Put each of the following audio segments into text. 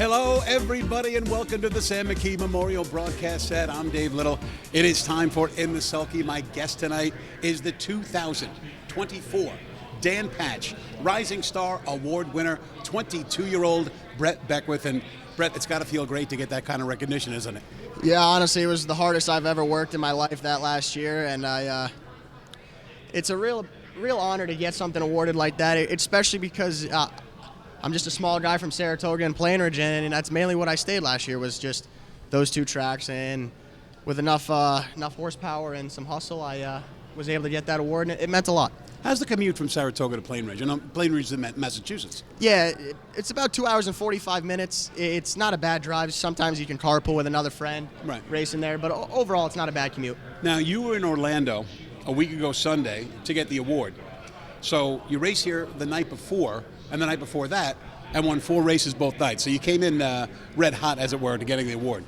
Hello, everybody, and welcome to the Sam McKee Memorial Broadcast Set. I'm Dave Little. It is time for In the Sulky. My guest tonight is the 2024 Dan Patch Rising Star Award winner, 22-year-old Brett Beckwith. And Brett, it's got to feel great to get that kind of recognition, isn't it? Yeah, honestly, it was the hardest I've ever worked in my life that last year, and it's a real honor to get something awarded like that, especially because I'm just a small guy from Saratoga and Plainridge, and that's mainly what I stayed last year, was just those two tracks. And with enough horsepower and some hustle, I was able to get that award, and it meant a lot. How's the commute from Saratoga to Plainridge? I know Plainridge is in Massachusetts. Yeah, it's about 2 hours and 45 minutes. It's not a bad drive. Sometimes you can carpool with another friend racing there, but overall it's not a bad commute. Now, you were in Orlando a week ago Sunday to get the award. So you raced here the night before and the night before that and won 4 races both nights. So you came in red hot, as it were, to getting the award.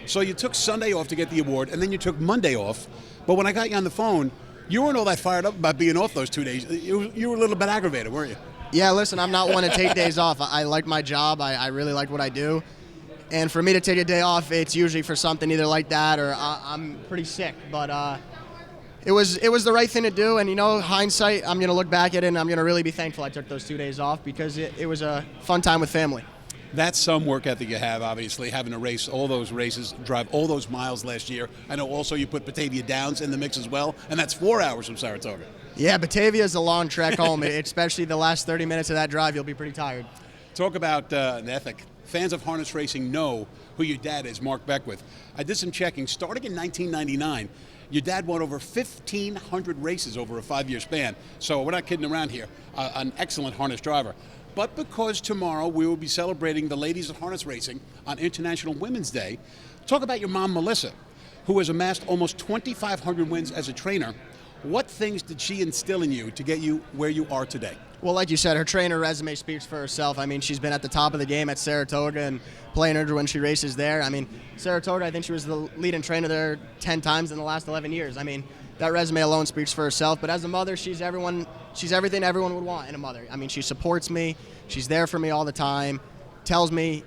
So you took Sunday off to get the award, and then you took Monday off. But when I got you on the phone, you weren't all that fired up about being off those 2 days. You were a little bit aggravated, weren't you? Yeah, listen, I'm not one to take days off. I like my job. I really like what I do. And for me to take a day off, it's usually for something either like that or I'm pretty sick. But it was the right thing to do. And, you know, hindsight, I'm going to look back at it and I'm going to really be thankful I took those 2 days off because it was a fun time with family. That's some work ethic you have, obviously, having to race all those races, drive all those miles last year. I know also you put Batavia Downs in the mix as well, and that's 4 hours from Saratoga. Yeah, Batavia is a long trek home, especially the last 30 minutes of that drive. You'll be pretty tired. Talk about an ethic. Fans of harness racing know who your dad is, Mark Beckwith. I did some checking. Starting in 1999, your dad won over 1,500 races over a 5-year span. So we're not kidding around here. An excellent harness driver. But because tomorrow we will be celebrating the ladies of harness racing on International Women's Day, talk about your mom, Melissa, who has amassed almost 2,500 wins as a trainer. What things did she instill in you to get you where you are today? Well, like you said, her trainer resume speaks for herself. I mean, she's been at the top of the game at Saratoga and Plainridge when she races there. I mean, Saratoga, I think she was the leading trainer there 10 times in the last 11 years. I mean, that resume alone speaks for herself. But as a mother, she's everything everyone would want in a mother. I mean, she supports me. She's there for me all the time. Tells me,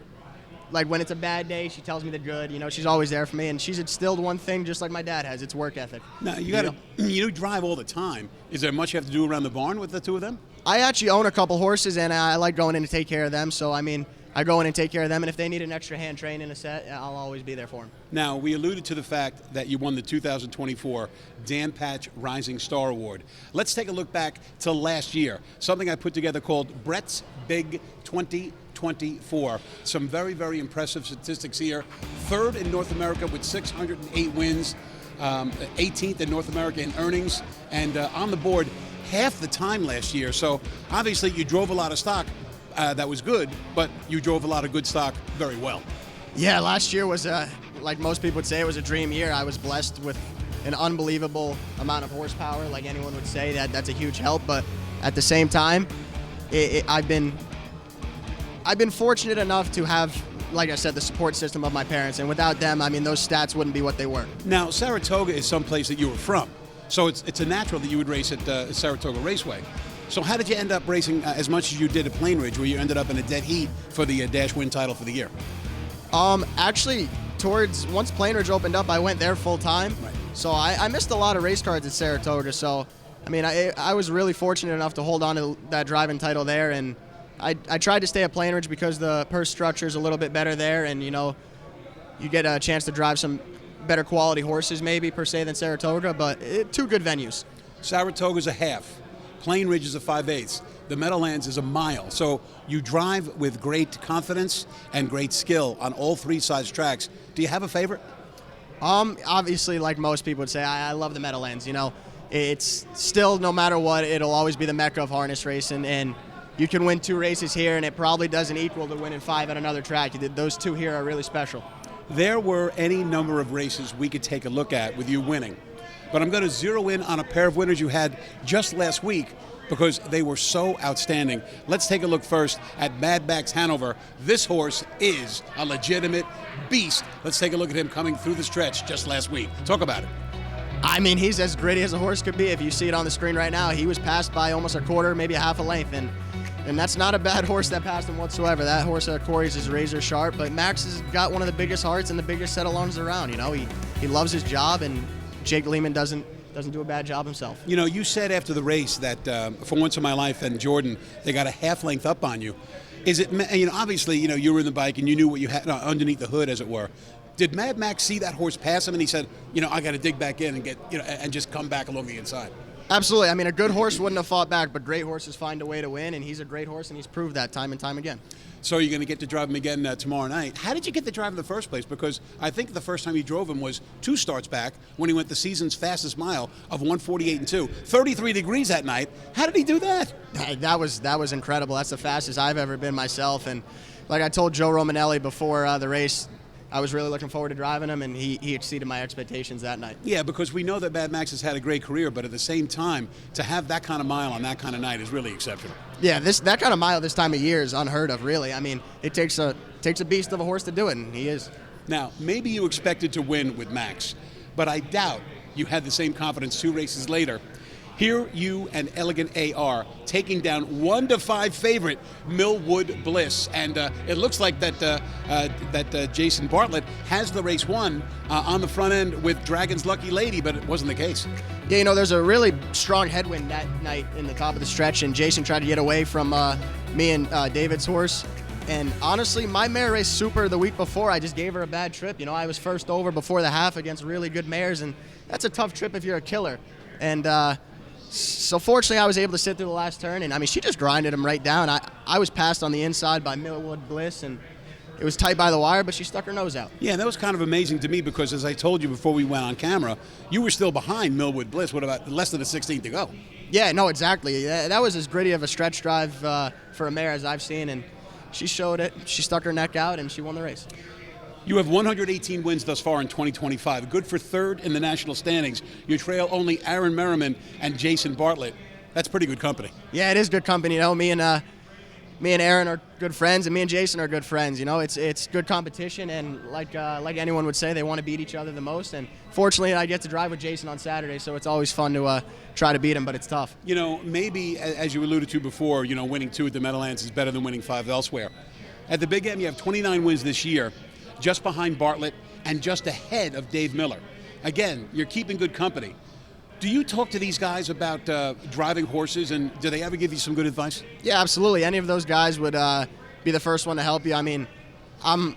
like, when it's a bad day, she tells me the good. You know, she's always there for me. And she's instilled one thing just like my dad has. It's work ethic. Now, you drive all the time. Is there much you have to do around the barn with the two of them? I actually own a couple horses, and I like going in to take care of them. So, I mean, I go in and take care of them, and if they need an extra hand train in a set, I'll always be there for them. Now, we alluded to the fact that you won the 2024 Dan Patch Rising Star Award. Let's take a look back to last year, something I put together called Brett's Big 2024. Some very, very impressive statistics here. 3rd in North America with 608 wins, 18th in North America in earnings, and on the board half the time last year. So obviously you drove a lot of stock. That was good, but you drove a lot of good stock very well. Yeah, last year was, like most people would say, it was a dream year. I was blessed with an unbelievable amount of horsepower, like anyone would say. That's a huge help, but at the same time, I've been fortunate enough to have, like I said, the support system of my parents, and without them, I mean, those stats wouldn't be what they were. Now, Saratoga is someplace that you were from, so it's a natural that you would race at Saratoga Raceway. So how did you end up racing as much as you did at Plainridge, where you ended up in a dead heat for the Dash Win title for the year? Actually, once Plainridge opened up, I went there full time. Right. So I missed a lot of race cards at Saratoga. So, I mean, I was really fortunate enough to hold on to that driving title there. And I tried to stay at Plainridge because the purse structure is a little bit better there. And, you know, you get a chance to drive some better quality horses maybe per se than Saratoga. But two good venues. Saratoga's a half. Plainridge is a 5/8. The Meadowlands is a mile. So you drive with great confidence and great skill on all 3 size tracks. Do you have a favorite? Obviously, like most people would say, I love the Meadowlands. You know, it's still, no matter what, it'll always be the mecca of harness racing. And you can win 2 races here, and it probably doesn't equal to winning 5 at another track. Those 2 here are really special. There were any number of races we could take a look at with you winning. But I'm going to zero in on a pair of winners you had just last week because they were so outstanding. Let's take a look first at Mad Max Hanover. This horse is a legitimate beast. Let's take a look at him coming through the stretch just last week. Talk about it. I mean, he's as gritty as a horse could be. If you see it on the screen right now, he was passed by almost a quarter, maybe a half a length. And And that's not a bad horse that passed him whatsoever. That horse Corey's is razor sharp, but Max has got one of the biggest hearts and the biggest set of lungs around. You know, he loves his job, and Jake Lehman doesn't do a bad job himself. You know, you said after the race that For Once in My Life and Jordan, they got a half length up on you. Is it, you know, obviously, you know, you were in the bike and you knew what you had underneath the hood, as it were. Did Mad Max see that horse pass him and he said, you know, I got to dig back in and get, you know, and just come back along the inside? Absolutely. I mean, a good horse wouldn't have fought back, but great horses find a way to win, and he's a great horse, and he's proved that time and time again. So you're going to get to drive him again tomorrow night. How did you get to drive him in the first place? Because I think the first time you drove him was 2 starts back when he went the season's fastest mile of 1:48 and 2. 33 degrees that night. How did he do that? That was incredible. That's the fastest I've ever been myself. And like I told Joe Romanelli before the race, I was really looking forward to driving him, and he exceeded my expectations that night. Yeah, because we know that Mad Max has had a great career, but at the same time, to have that kind of mile on that kind of night is really exceptional. Yeah, that kind of mile this time of year is unheard of, really. I mean, it takes a beast of a horse to do it, and he is. Now, maybe you expected to win with Max, but I doubt you had the same confidence 2 races later. Here you and Elegant AR taking down 1-5 favorite Millwood Bliss, and it looks like that Jason Bartlett has the race won on the front end with Dragon's Lucky Lady, but it wasn't the case. Yeah, you know, there's a really strong headwind that night in the top of the stretch, and Jason tried to get away from me and David's horse. And honestly, my mare raced super the week before. I just gave her a bad trip. You know, I was first over before the half against really good mares, and that's a tough trip if you're a killer. And so fortunately, I was able to sit through the last turn, and I mean, she just grinded him right down. I was passed on the inside by Millwood Bliss, and it was tight by the wire, but she stuck her nose out. Yeah, that was kind of amazing to me because, as I told you before we went on camera, you were still behind Millwood Bliss. What about less than a 16th to go? Yeah, no, exactly. That was as gritty of a stretch drive for a mare as I've seen, and she showed it. She stuck her neck out, and she won the race. You have 118 wins thus far in 2025, good for 3rd in the national standings. You trail only Aaron Merriman and Jason Bartlett. That's pretty good company. Yeah, it is good company. You know, me and Aaron are good friends, and me and Jason are good friends. You know, it's good competition, and like anyone would say, they want to beat each other the most. And fortunately, I get to drive with Jason on Saturday, so it's always fun to try to beat him, but it's tough. You know, maybe as you alluded to before, you know, winning 2 at the Meadowlands is better than winning 5 elsewhere. At the Big M, you have 29 wins this year, just behind Bartlett and just ahead of Dave Miller. Again, you're keeping good company. Do you talk to these guys about driving horses, and do they ever give you some good advice? Yeah, absolutely. Any of those guys would be the first one to help you. I mean, I'm,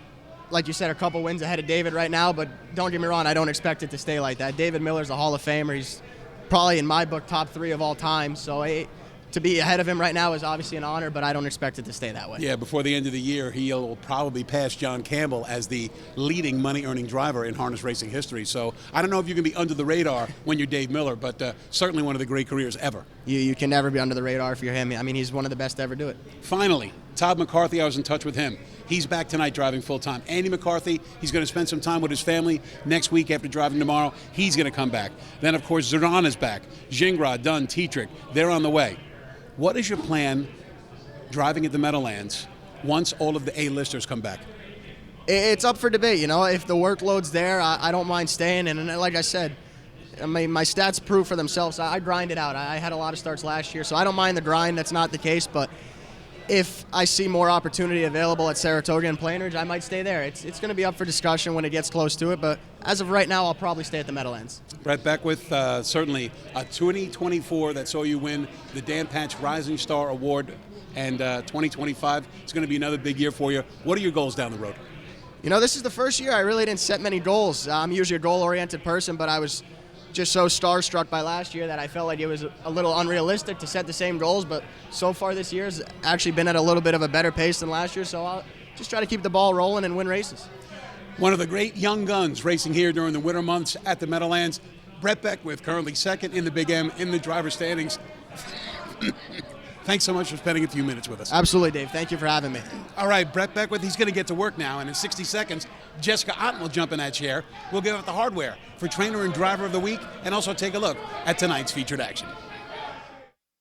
like you said, a couple wins ahead of David right now, but don't get me wrong, I don't expect it to stay like that. David Miller's a Hall of Famer. He's probably, in my book, top 3 of all time, so to be ahead of him right now is obviously an honor, but I don't expect it to stay that way. Yeah, before the end of the year, he'll probably pass John Campbell as the leading money-earning driver in harness racing history. So I don't know if you can be under the radar when you're Dave Miller, but certainly one of the great careers ever. You can never be under the radar if you're him. I mean, he's one of the best to ever do it. Finally, Todd McCarthy, I was in touch with him. He's back tonight driving full-time. Andy McCarthy, he's going to spend some time with his family next week after driving tomorrow. He's going to come back. Then, of course, Zerdan is back. Gingras, Dunn, Tetrick, they're on the way. What is your plan driving at the Meadowlands once all of the A-listers come back? It's up for debate. You know, if the workload's there, I don't mind staying. And like I said, I mean, my stats prove for themselves. I grind it out. I had a lot of starts last year, so I don't mind the grind. That's not the case. But if I see more opportunity available at Saratoga and Plainridge, I might stay there. It's going to be up for discussion when it gets close to it. But as of right now, I'll probably stay at the Meadowlands. Brett Beckwith, certainly a 2024 that saw you win the Dan Patch Rising Star Award, and 2025 is going to be another big year for you. What are your goals down the road? You know, this is the first year I really didn't set many goals. I'm usually a goal-oriented person, but I was just so starstruck by last year that I felt like it was a little unrealistic to set the same goals. But so far this year has actually been at a little bit of a better pace than last year, so I'll just try to keep the ball rolling and win races. One of the great young guns racing here during the winter months at the Meadowlands, Brett Beckwith, currently 2nd in the Big M in the driver's standings. Thanks so much for spending a few minutes with us. Absolutely, Dave. Thank you for having me. All right, Brett Beckwith, he's going to get to work now, and in 60 seconds, Jessica Otten will jump in that chair. We'll give out the hardware for Trainer and Driver of the Week, and also take a look at tonight's featured action.